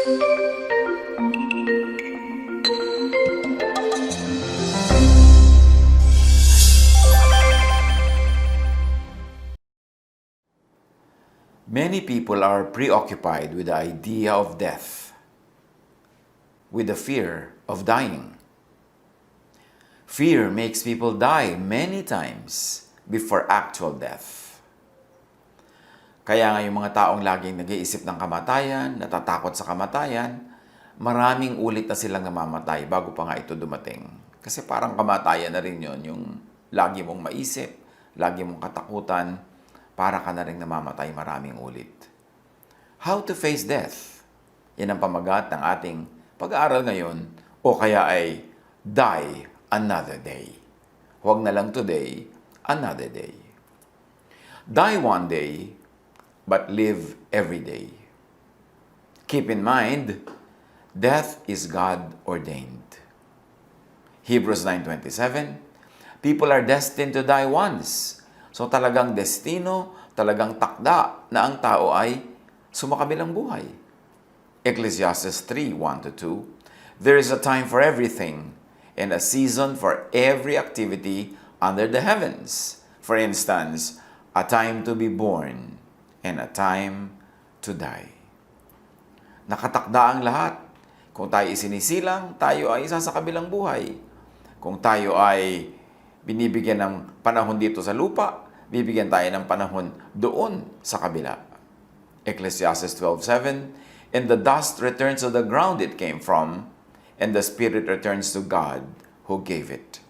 Many people are preoccupied with the idea of death, with the fear of dying. Fear makes people die many times before actual death. Kaya nga yung mga taong laging nag-iisip ng kamatayan, natatakot sa kamatayan, maraming ulit na silang namamatay bago pa nga ito dumating. Kasi parang kamatayan na rin yun, yung lagi mong maisip, lagi mong katakutan, para ka na rin namamatay maraming ulit. How to face death? Yan ang pamagat ng ating pag-aaral ngayon, o kaya ay die another day. Huwag na lang today, another day. Die one day, but live every day. Keep in mind, death is God-ordained. Hebrews 9:27, people are destined to die once. So talagang destino, talagang takda na ang tao ay sumakabilang buhay. Ecclesiastes 3:1-2, there is a time for everything and a season for every activity under the heavens. For instance, a time to be born and a time to die. Nakatakda ang lahat. Kung tayo isinisilang, tayo ay isa sa kabilang buhay. Kung tayo ay binibigyan ng panahon dito sa lupa, bibigyan tayo ng panahon doon sa kabila. Ecclesiastes 12:7, and the dust returns to the ground it came from, and the spirit returns to God who gave it.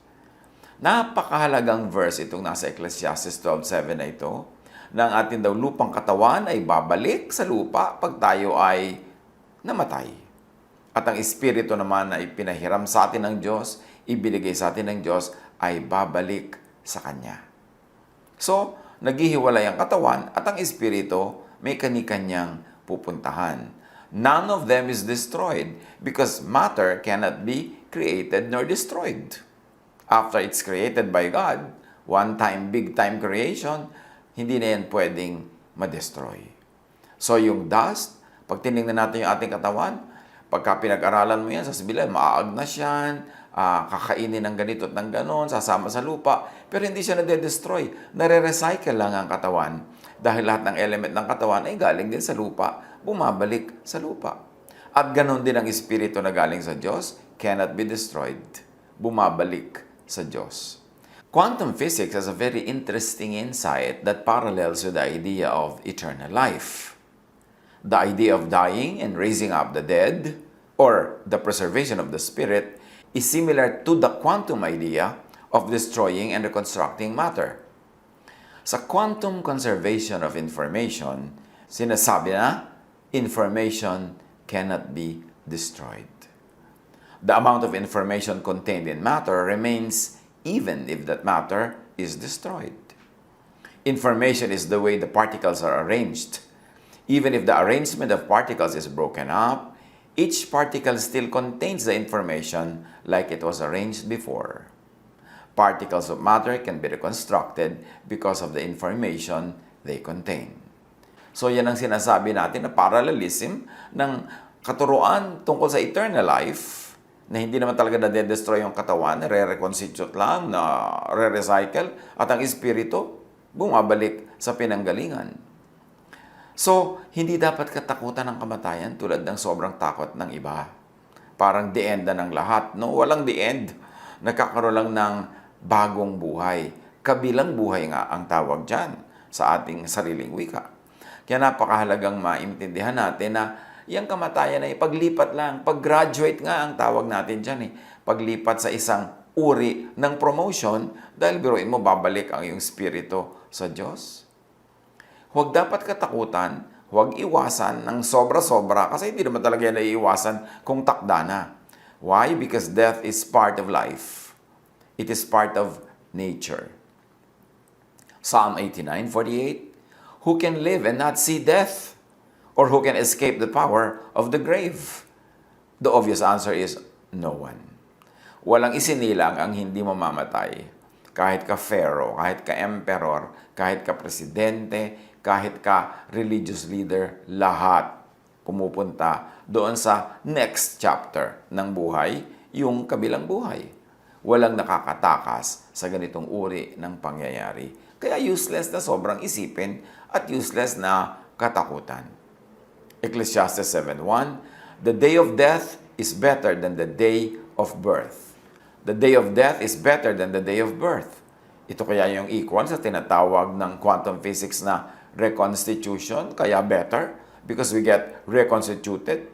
Napakahalagang verse itong nasa Ecclesiastes 12:7 na ito, na ang ating daw lupang katawan ay babalik sa lupa pag tayo ay namatay. At ang espiritu naman ay pinahiram sa atin ng Diyos, ibinigay sa atin ng Diyos, ay babalik sa Kanya. So, naghihiwalay ang katawan at ang espiritu may kani-kanyang pupuntahan. None of them is destroyed because matter cannot be created nor destroyed. After it's created by God, one-time, big-time creation, hindi na yan pwedeng ma-destroy. So, yung dust, pag tinignan natin yung ating katawan, pagka pinag-aralan mo yan, sasabihin, maaagnas yan, kakainin ng ganito at ng ganon, sasama sa lupa, pero hindi siya nade-destroy. Nare-recycle lang ang katawan dahil lahat ng element ng katawan ay galing din sa lupa, bumabalik sa lupa. At ganon din ang espiritu na galing sa Diyos, cannot be destroyed, bumabalik sa Diyos. Quantum physics has a very interesting insight that parallels with the idea of eternal life. The idea of dying and raising up the dead, or the preservation of the spirit, is similar to the quantum idea of destroying and reconstructing matter. Sa quantum conservation of information, sinasabi na, information cannot be destroyed. The amount of information contained in matter remains even if that matter is destroyed. Information is the way the particles are arranged. Even if the arrangement of particles is broken up, each particle still contains the information like it was arranged before. Particles of matter can be reconstructed because of the information they contain. So yan ang sinasabi natin na parallelism ng katuruan tungkol sa eternal life, na hindi naman talaga na-destroy yung katawan, re-reconstitute lang, na re-recycle, at ang espiritu bumabalik sa pinanggalingan. So, hindi dapat katakutan ng kamatayan tulad ng sobrang takot ng iba. Parang the end na ng lahat. No, walang the end. Nagkakaroon lang ng bagong buhay. Kabilang buhay nga ang tawag dyan sa ating sariling wika. Kaya napakahalagang maintindihan natin na yung kamatayan ay paglipat lang. Pag-graduate nga ang tawag natin dyan. Paglipat sa isang uri ng promotion dahil biruin mo babalik ang iyong spirito sa Diyos. Huwag dapat katakutan, huwag iwasan ng sobra-sobra kasi hindi naman talaga yan naiiwasan kung takda na. Why? Because death is part of life. It is part of nature. Psalm 89:48, who can live and not see death? Or who can escape the power of the grave? The obvious answer is no one. Walang isinilang ang hindi mamamatay. Kahit ka pharaoh, kahit ka emperor, kahit ka presidente, kahit ka religious leader, lahat pumupunta doon sa next chapter ng buhay, yung kabilang buhay. Walang nakakatakas sa ganitong uri ng pangyayari. Kaya useless na sobrang isipin at useless na katakutan. Ecclesiastes 7:1, the day of death is better than the day of birth. The day of death is better than the day of birth. Ito kaya yung equal sa tinatawag ng quantum physics na reconstitution, kaya better, because we get reconstituted.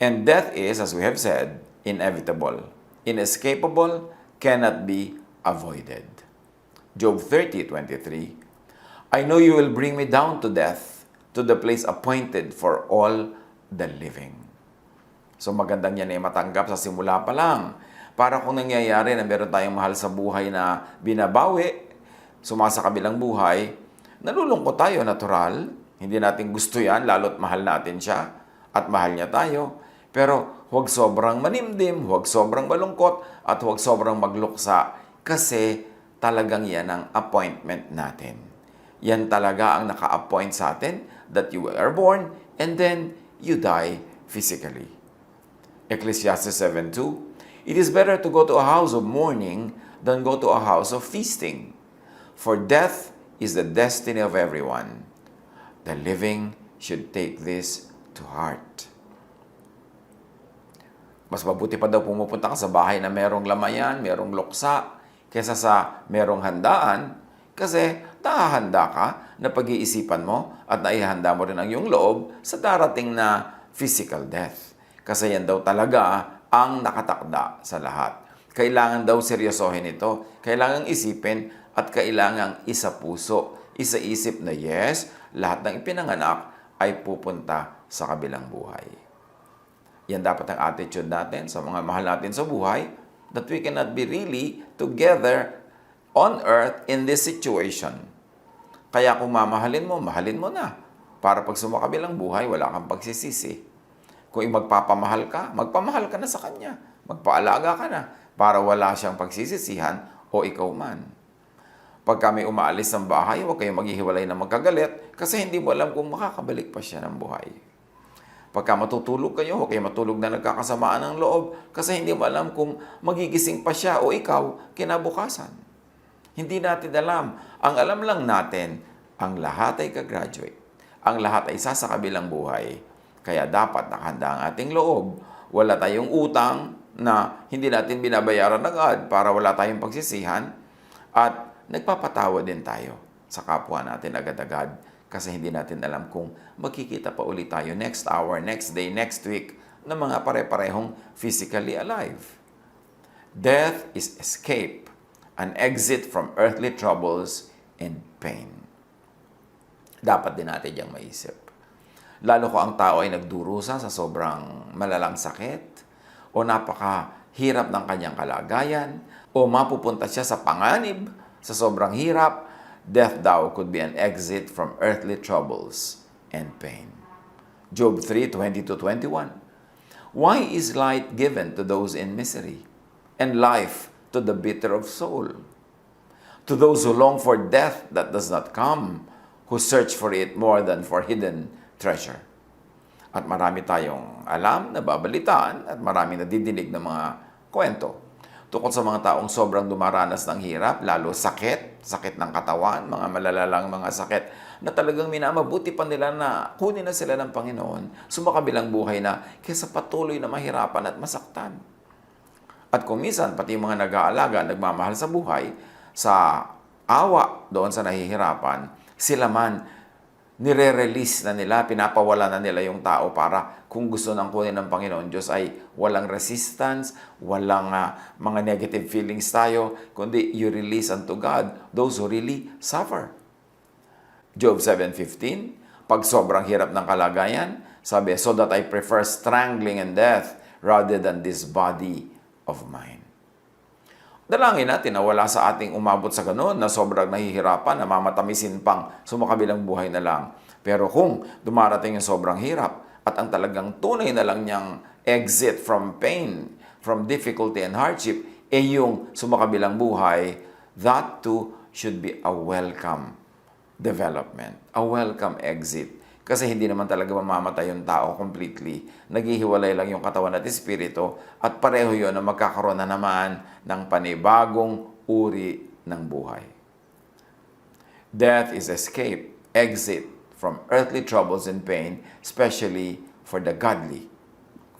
And death is, as we have said, inevitable, inescapable, cannot be avoided. Job 30:23, I know you will bring me down to death, to the place appointed for all the living. So magandang yan ay matanggap sa simula pa lang. Para kung nangyayari na meron tayong mahal sa buhay na binabawi, sumasakabilang buhay, nalulungkot tayo, natural. Hindi natin gusto yan, lalo't mahal natin siya at mahal niya tayo. Pero huwag sobrang manimdim, huwag sobrang malungkot, at huwag sobrang magluksa kasi talagang yan ang appointment natin. Yan talaga ang naka-appoint sa atin that you are born and then you die physically. Ecclesiastes 7:2, it is better to go to a house of mourning than go to a house of feasting. For death is the destiny of everyone. The living should take this to heart. Mas mabuti pa daw pumupunta ka sa bahay na merong lamayan, merong luksa, kaysa sa merong handaan, kasi nakahanda ka na pag-iisipan mo at naihanda mo rin ang iyong loob sa darating na physical death. Kasi yan daw talaga ang nakatakda sa lahat. Kailangan daw seryosohin ito. Kailangang isipin at kailangang isa-puso. Isa-isip na yes, lahat ng ipinanganak ay pupunta sa kabilang buhay. Yan dapat ang attitude natin sa mga mahal natin sa buhay, that we cannot be really together on earth in this situation. Kaya kung mamahalin mo, mahalin mo na. Para pag sumakabilang buhay, wala kang pagsisisi. Kung magpapamahal ka, magpamahal ka na sa Kanya. Magpaalaga ka na para wala siyang pagsisisihan o ikaw man. Pag kami umaalis ng bahay, huwag kayong maghihiwalay na magkagalit kasi hindi mo alam kung makakabalik pa siya ng buhay. Pagka matutulog kayo, huwag kayong matulog na nagkakasamaan ng loob kasi hindi mo alam kung magigising pa siya o ikaw kinabukasan. Hindi natin alam. Ang alam lang natin, ang lahat ay kagraduate. Ang lahat ay sasakabilang buhay. Kaya dapat nakahanda ang ating loob. Wala tayong utang na hindi natin binabayaran agad para wala tayong pagsisihan. At nagpapatawa din tayo sa kapwa natin agad-agad kasi hindi natin alam kung magkikita pa ulit tayo next hour, next day, next week na mga pare-parehong physically alive. Death is escape, an exit from earthly troubles and pain. Dapat din natin yung maisip. Lalo ko ang tao ay nagdurusa sa sobrang malalang sakit o napakahirap ng kanyang kalagayan o mapupunta siya sa panganib sa sobrang hirap, death daw could be an exit from earthly troubles and pain. Job 3:20-21. Why is light given to those in misery and life to the bitter of soul? To those who long for death that does not come, who search for it more than for hidden treasure. At marami tayong alam, nababalitaan, at marami nadidinig ng mga kwento tungkol sa mga taong sobrang dumaranas ng hirap, lalo sakit ng katawan, mga malalalang mga sakit na talagang minamabuti pa nila na kunin na sila ng Panginoon, sumakabilang buhay na kaysa patuloy na mahirapan at masaktan. At kung minsan, pati yung mga nag-aalaga, nagmamahal sa buhay, sa awa doon sa nahihirapan, sila man nire-release na nila, pinapawala na nila yung tao para kung gusto nang kunin ng Panginoon Diyos ay walang resistance, walang mga negative feelings tayo, kundi you release unto God those who really suffer. Job 7:15, pag sobrang hirap ng kalagayan, sabi, so that I prefer strangling and death rather than this body of mine. Dalangin natin na wala sa ating umabot sa ganoon na sobrang nahihirapan, na mamatamisin pang sumakabilang buhay na lang. Pero kung dumarating yung sobrang hirap at ang talagang tunay na lang niyang exit from pain, from difficulty and hardship, yung sumakabilang buhay, that too should be a welcome development, a welcome exit. Kasi hindi naman talaga mamamatay yung tao completely. Naghihiwalay lang yung katawan at espiritu at pareho yun na magkakaroon na naman ng panibagong uri ng buhay. Death is escape, exit from earthly troubles and pain, especially for the godly,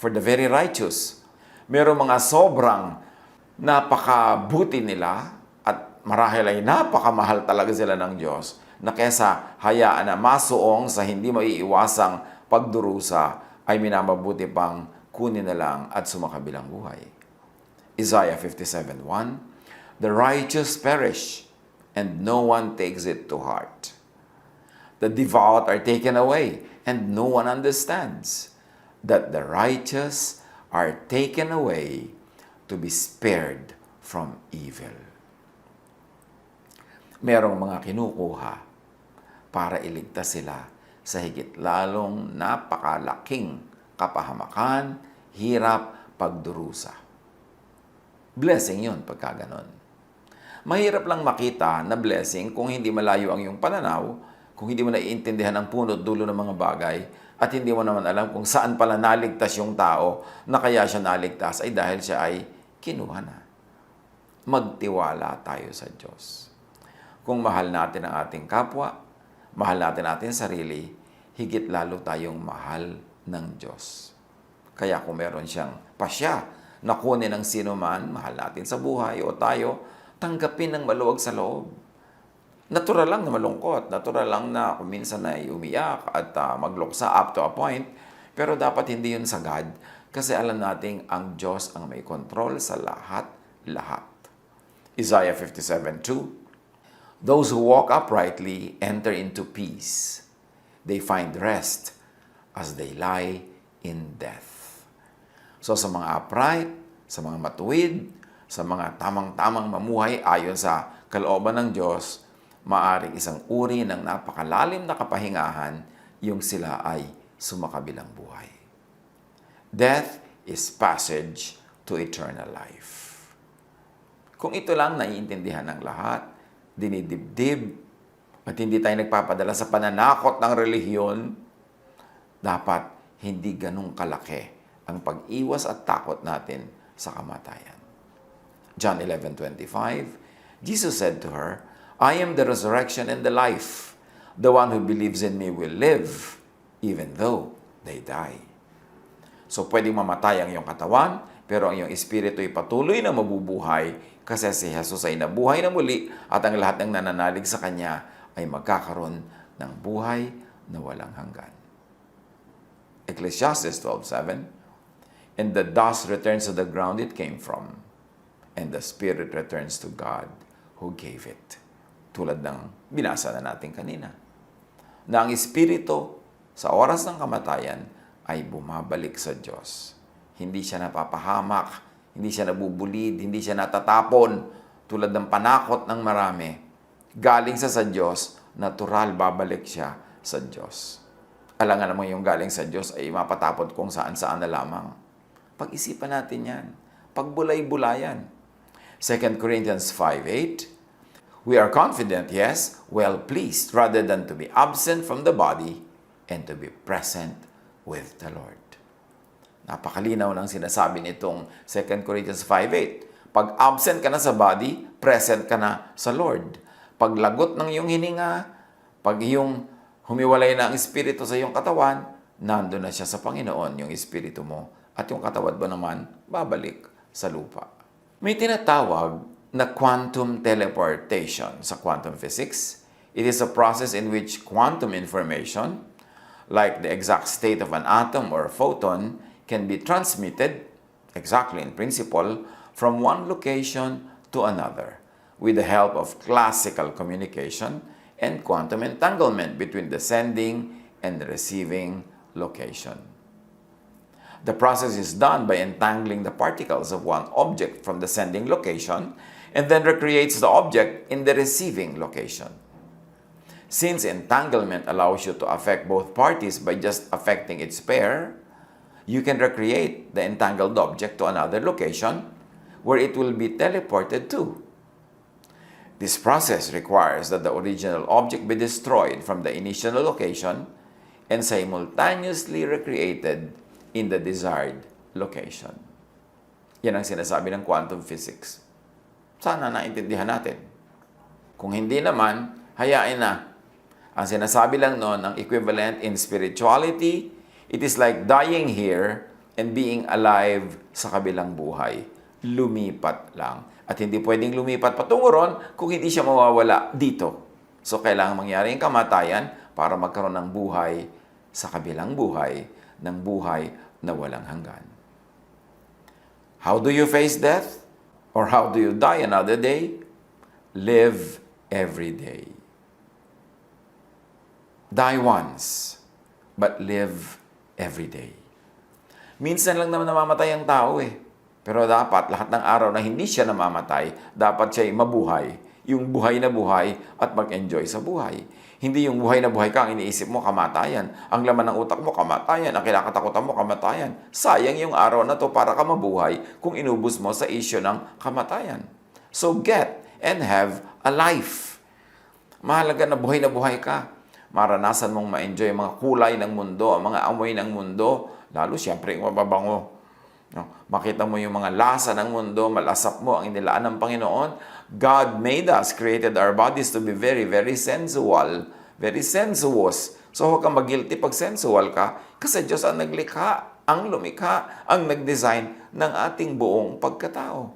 for the very righteous. Merong mga sobrang napakabuti nila at marahil ay napakamahal talaga sila ng Diyos na kesa hayaan na masuong sa hindi maiiwasang pagdurusa ay minamabuti pang kunin na lang at sumakabilang buhay. Isaiah 57:1, "The righteous perish, and no one takes it to heart. The devout are taken away, and no one understands that the righteous are taken away to be spared from evil." Merong mga kinukuha para iligtas sila sa higit lalong napakalaking kapahamakan, hirap, pagdurusa. Blessing yun pagka ganon. Mahirap lang makita na blessing kung hindi malayo ang iyong pananaw, kung hindi mo naiintindihan ang punot dulo ng mga bagay, at hindi mo naman alam kung saan pala naligtas yung tao na kaya siya naligtas ay dahil siya ay kinuha na. Magtiwala tayo sa Diyos. Kung mahal natin ang ating kapwa, mahal natin ating sarili, higit lalo tayong mahal ng Diyos. Kaya kung meron siyang pasya na kunin ng sino man, mahal natin sa buhay o tayo, tanggapin ng maluwag sa loob. Natural lang na malungkot, natural lang na kung minsan ay umiyak at magluksa up to a point, pero dapat hindi yun sagad kasi alam nating ang Diyos ang may kontrol sa lahat-lahat. Isaiah 57:2, "Those who walk uprightly enter into peace. They find rest as they lie in death." So sa mga upright, sa mga matuwid, sa mga tamang-tamang mamuhay ayon sa kalooban ng Diyos, maaring isang uri ng napakalalim na kapahingahan yung sila ay sumakabilang buhay. Death is passage to eternal life. Kung ito lang naiintindihan ng lahat, dinidibdib, at hindi tayo nagpapadala sa pananakot ng relihiyon, dapat hindi ganun kalaki ang pag-iwas at takot natin sa kamatayan. John 11:25, Jesus said to her, "I am the resurrection and the life. The one who believes in me will live, even though they die." So, pwedeng mamatay ang iyong katawan, pero ang iyong espiritu ay patuloy na mabubuhay kasi si Jesus ay nabuhay na muli at ang lahat ng nananalig sa Kanya ay magkakaroon ng buhay na walang hanggan. Ecclesiastes 12:7, "And the dust returns to the ground it came from, and the spirit returns to God who gave it." Tulad ng binasa na natin kanina. Na ang espiritu sa oras ng kamatayan ay bumabalik sa Diyos. Hindi siya napapahamak, hindi siya nabubulid, hindi siya natatapon tulad ng panakot ng marami. Galing sa Diyos, natural babalik siya sa Diyos. Alangan naman yung galing sa Diyos ay mapatapon kung saan-saan na lamang. Pag-isipan natin yan. Pagbulay-bulayan. 2 Corinthians 5:8, "We are confident, yes, well pleased, rather than to be absent from the body and to be present with the Lord." Napakalinaw ng sinasabi nitong 2 Corinthians 5:8. Pag absent ka na sa body, present ka na sa Lord. Pag lagot ng iyong hininga, pag iyong humiwalay na ang espiritu sa iyong katawan, nandun na siya sa Panginoon, yung espiritu mo, at yung katawan mo naman, babalik sa lupa. May tinatawag na quantum teleportation sa quantum physics. It is a process in which quantum information, like the exact state of an atom or a photon, can be transmitted, exactly in principle, from one location to another with the help of classical communication and quantum entanglement between the sending and the receiving location. The process is done by entangling the particles of one object from the sending location and then recreates the object in the receiving location. Since entanglement allows you to affect both parties by just affecting its pair, you can recreate the entangled object to another location where it will be teleported to. This process requires that the original object be destroyed from the initial location and simultaneously recreated in the desired location. Yan ang sinasabi ng quantum physics. Sana naintindihan natin. Kung hindi naman, hayain na. Ang sinasabi lang noon, ang equivalent in spirituality, it is like dying here and being alive sa kabilang buhay. Lumipat lang. At hindi pwedeng lumipat patungo ron kung hindi siya mawawala dito. So, kailangan mangyari ang kamatayan para magkaroon ng buhay sa kabilang buhay, ng buhay na walang hanggan. How do you face death? Or how do you die another day? Live every day. Die once, but live every day. Minsan lang naman namamatay ang tao eh. Pero dapat lahat ng araw na hindi siya namamatay, dapat siya mabuhay. Yung buhay na buhay at mag-enjoy sa buhay. Hindi yung buhay na buhay ka, ang iniisip mo, kamatayan. Ang laman ng utak mo, kamatayan. Ang kinakatakutan mo, kamatayan. Sayang yung araw na to para ka mabuhay kung inubos mo sa issue ng kamatayan. So get and have a life. Mahalaga na buhay ka. Maranasan mong ma-enjoy ang mga kulay ng mundo, ang mga amoy ng mundo, lalo siyempre yung mababango. No? Makita mo yung mga lasa ng mundo, malasap mo ang inilaan ng Panginoon. God made us, created our bodies to be very, very sensual, very sensuous. So huwag kang mag-guilty pag sensual ka, kasi Diyos ang naglikha, ang lumikha, ang nag-design ng ating buong pagkatao.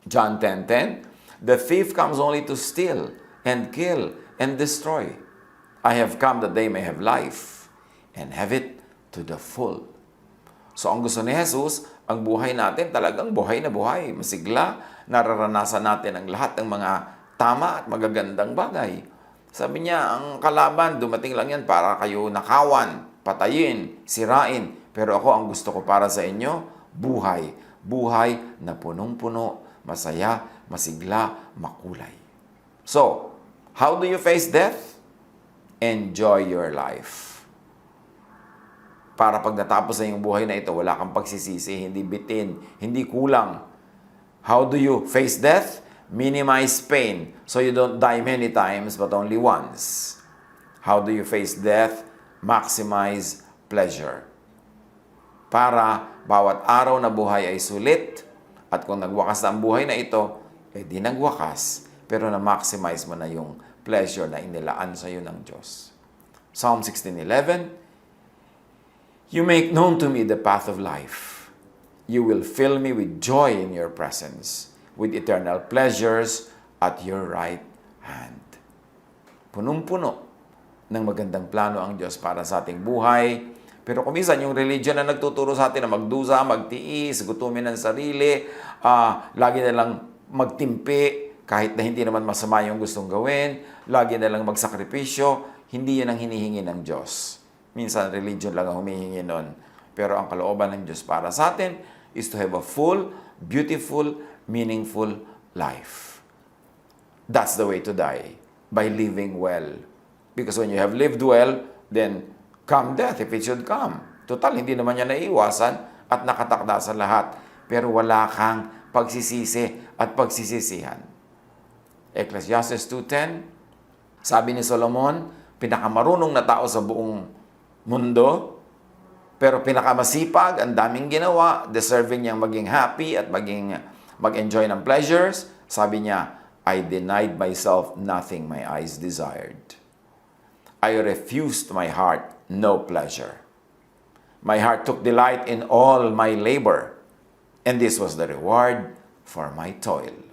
John 10:10, the thief comes only to steal and kill and destroy. I have come that they may have life and have it to the full. So ang gusto ni Jesus, ang buhay natin talagang buhay na buhay, masigla, nararanasan natin ang lahat ng mga tama at magagandang bagay. Sabi niya, ang kalaban, dumating lang yan para kayo nakawan, patayin, sirain. Pero ako, ang gusto ko para sa inyo, buhay. Buhay na punong-puno, masaya, masigla, makulay. So, how do you face death? Enjoy your life. Para pag natapos na yung buhay na ito, wala kang pagsisisi, hindi bitin, hindi kulang. How do you face death? Minimize pain so you don't die many times but only once. How do you face death? Maximize pleasure. Para bawat araw na buhay ay sulit at kung nagwakas na ang buhay na ito, di nagwakas pero na-maximize mo na yung pleasure na inilaan sa iyo ng Diyos. Psalm 16:11, you make known to me the path of life. You will fill me with joy in your presence, with eternal pleasures at your right hand. Punong-puno ng magandang plano ang Diyos para sa ating buhay. Pero kuminsan yung religion na nagtuturo sa atin na magdusa, magtiis, gutumin ng sarili, lagi na lang magtimpi, kahit na hindi naman masama yung gustong gawin, lagi na lang magsakripisyo, hindi yan ang hinihingi ng Diyos. Minsan religion lang ang humihingi nun. Pero ang kalooban ng Diyos para sa atin is to have a full, beautiful, meaningful life. That's the way to die, by living well. Because when you have lived well, then come death if it should come. Total, hindi naman yan naiiwasan at nakatakda sa lahat. Pero wala kang pagsisisi at pagsisisihan. Ecclesiastes 2:10, sabi ni Solomon, pinakamarunong na tao sa buong mundo, pero pinakamasipag, ang daming ginawa, deserving niyang maging happy at mag-enjoy ng pleasures. Sabi niya, I denied myself nothing my eyes desired. I refused my heart no pleasure. My heart took delight in all my labor, and this was the reward for my toil.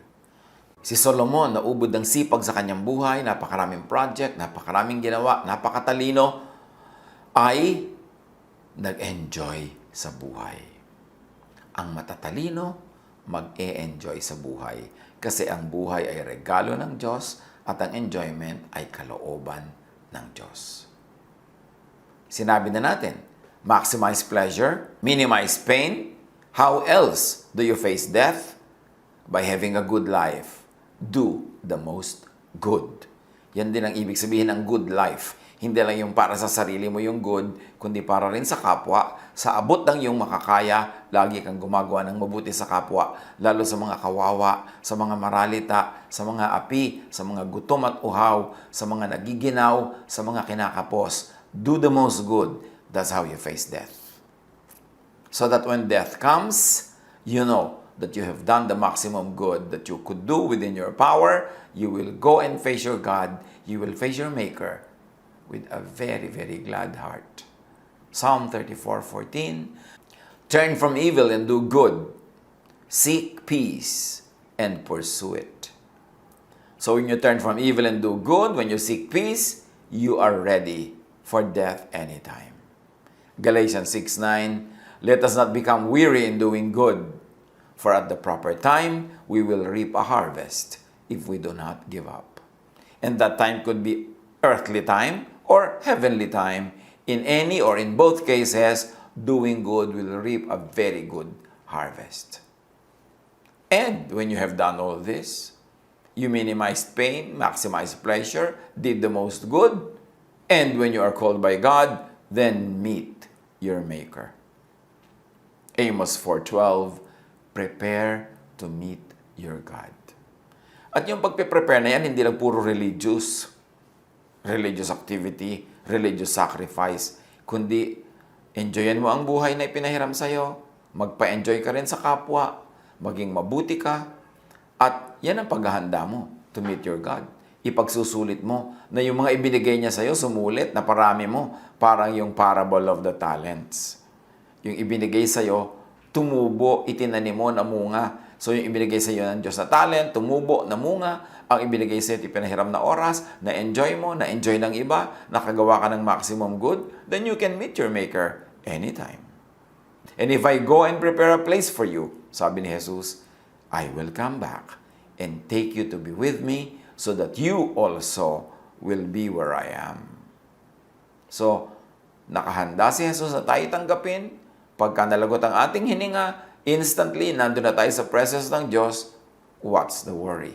Si Solomon, naubod ng sipag sa kanyang buhay, napakaraming project, napakaraming ginawa, napakatalino, ay nag-enjoy sa buhay. Ang matatalino, mag-e-enjoy sa buhay. Kasi ang buhay ay regalo ng Diyos at ang enjoyment ay kalooban ng Diyos. Sinabi na natin, maximize pleasure, minimize pain. How else do you face death? By having a good life. Do the most good. Yan din ang ibig sabihin ng good life. Hindi lang yung para sa sarili mo yung good, kundi para rin sa kapwa. Sa abot ng iyong makakaya, lagi kang gumagawa ng mabuti sa kapwa, lalo sa mga kawawa, sa mga maralita, sa mga api, sa mga gutom at uhaw, sa mga nagiginaw, sa mga kinakapos. Do the most good. That's how you face death. So that when death comes, you know that you have done the maximum good that you could do within your power. You will go and face your God. You will face your Maker with a very, very glad heart. Psalm 34:14. Turn from evil and do good. Seek peace and pursue it. So when you turn from evil and do good, when you seek peace, you are ready for death anytime. Galatians 6:9. Let us not become weary in doing good, for at the proper time, we will reap a harvest if we do not give up. And that time could be earthly time or heavenly time. In any or in both cases, doing good will reap a very good harvest. And when you have done all this, you minimized pain, maximized pleasure, did the most good, and when you are called by God, then meet your Maker. Amos 4:12, prepare to meet your God. At yung pagpe-prepare na yan, hindi lang puro religious activity, religious sacrifice, kundi enjoyin mo ang buhay na ipinahiram sa'yo, magpa-enjoy ka rin sa kapwa, maging mabuti ka, at yan ang paghahanda mo to meet your God. Ipagsusulit mo na yung mga ibinigay niya sa'yo, sumulit, na parami mo, parang yung parable of the talents. Yung ibinigay sa'yo, tumubo, itinanim mo, namunga. So yung ibinigay sa'yo ng Diyos na talent, tumubo, namunga. Ang ibinigay sa'yo, ipinahiram na oras, na-enjoy mo, na-enjoy ng iba, nakagawa ka ng maximum good, then you can meet your Maker anytime. And if I go and prepare a place for you, sabi ni Jesus, I will come back and take you to be with me so that you also will be where I am. So, nakahanda si Jesus na tayo tanggapin. Pagka nalagot ang ating hininga, instantly, nandun na tayo sa presence ng Diyos. What's the worry?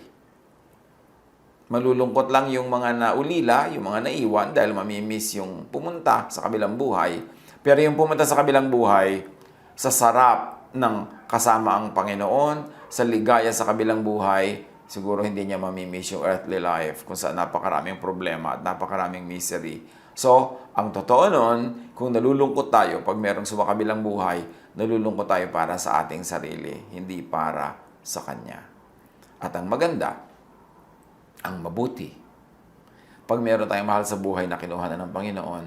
Malulungkot lang yung mga naulila, yung mga naiwan dahil mamimiss yung pumunta sa kabilang buhay. Pero yung pumunta sa kabilang buhay, sa sarap ng kasama ang Panginoon, sa ligaya sa kabilang buhay, siguro hindi niya mamimiss yung earthly life kung saan napakaraming problema at napakaraming misery. So, ang totoo nun, kung nalulungkot tayo pag merong sumakabilang buhay, nalulungkot tayo para sa ating sarili, hindi para sa Kanya. At ang maganda, ang mabuti, pag meron tayong mahal sa buhay na kinuha na ng Panginoon,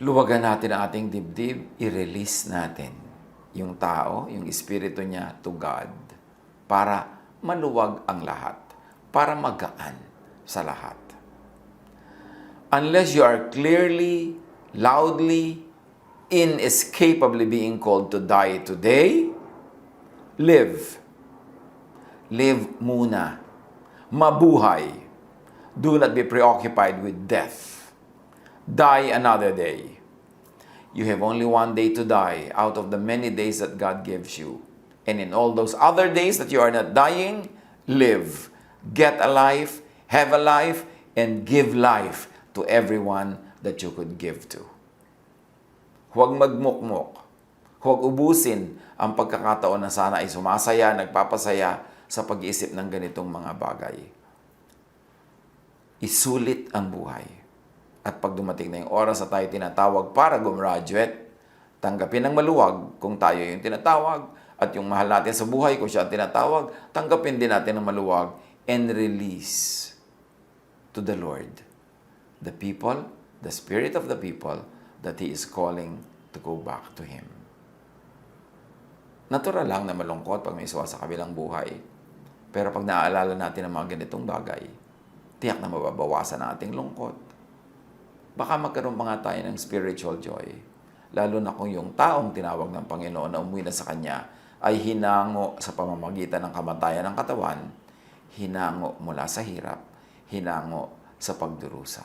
luwagan natin ang ating dibdib, i-release natin yung tao, yung espiritu niya to God, para maluwag ang lahat, para magaan sa lahat. Unless you are clearly, loudly, inescapably being called to die today, live. Live muna. Mabuhay. Do not be preoccupied with death. Die another day. You have only one day to die out of the many days that God gives you. And in all those other days that you are not dying, live. Get a life, have a life, and give life to everyone that you could give to. Huwag magmukmok. Huwag ubusin ang pagkakataon na sana ay sumasaya, nagpapasaya sa pag-iisip ng ganitong mga bagay. Isulit ang buhay. At pag dumating na yung oras na tayo tinatawag para gumraduate, tanggapin ng maluwag kung tayo yung tinatawag, at yung mahal natin sa buhay kung siya ang tinatawag, tanggapin din natin ng maluwag and release to the Lord the people, the spirit of the people that He is calling to go back to Him. Natural lang na malungkot pag may isawa sa kabilang buhay. Pero pag naaalala natin ang mga ganitong bagay, tiyak na mababawasan ang ating lungkot. Baka magkaroon pa nga tayo ng spiritual joy. Lalo na kung yung taong tinawag ng Panginoon na umuwi na sa Kanya ay hinango sa pamamagitan ng kamatayan ng katawan, hinango mula sa hirap, hinango sa pagdurusa.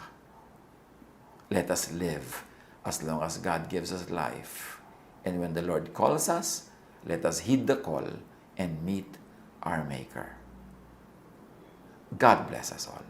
Let us live as long as God gives us life. And when the Lord calls us, let us heed the call and meet our Maker. God bless us all.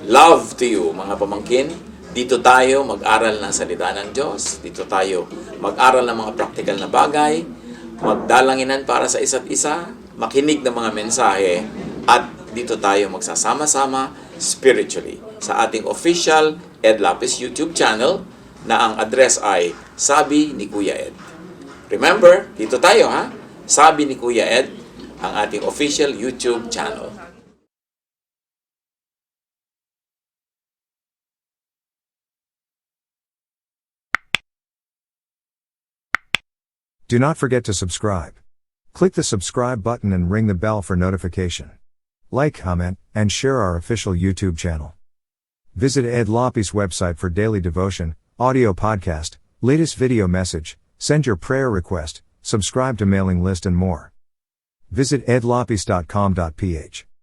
Love to you, mga pamangkin. Dito tayo mag-aral ng salita ng Diyos. Dito tayo mag-aral ng mga practical na bagay, magdalanginan para sa isa't isa, makinig ng mga mensahe, at dito tayo magsasama-sama spiritually sa ating official Ed Lapiz YouTube channel na ang address ay Sabi ni Kuya Ed. Remember, dito tayo ha, Sabi ni Kuya Ed, ang ating official YouTube channel. Do not forget to subscribe. Click the subscribe button and ring the bell for notification. Like, comment, and share our official YouTube channel. Visit Ed Lapiz website for daily devotion, audio podcast, latest video message, send your prayer request, subscribe to mailing list and more. Visit edlapiz.com.ph.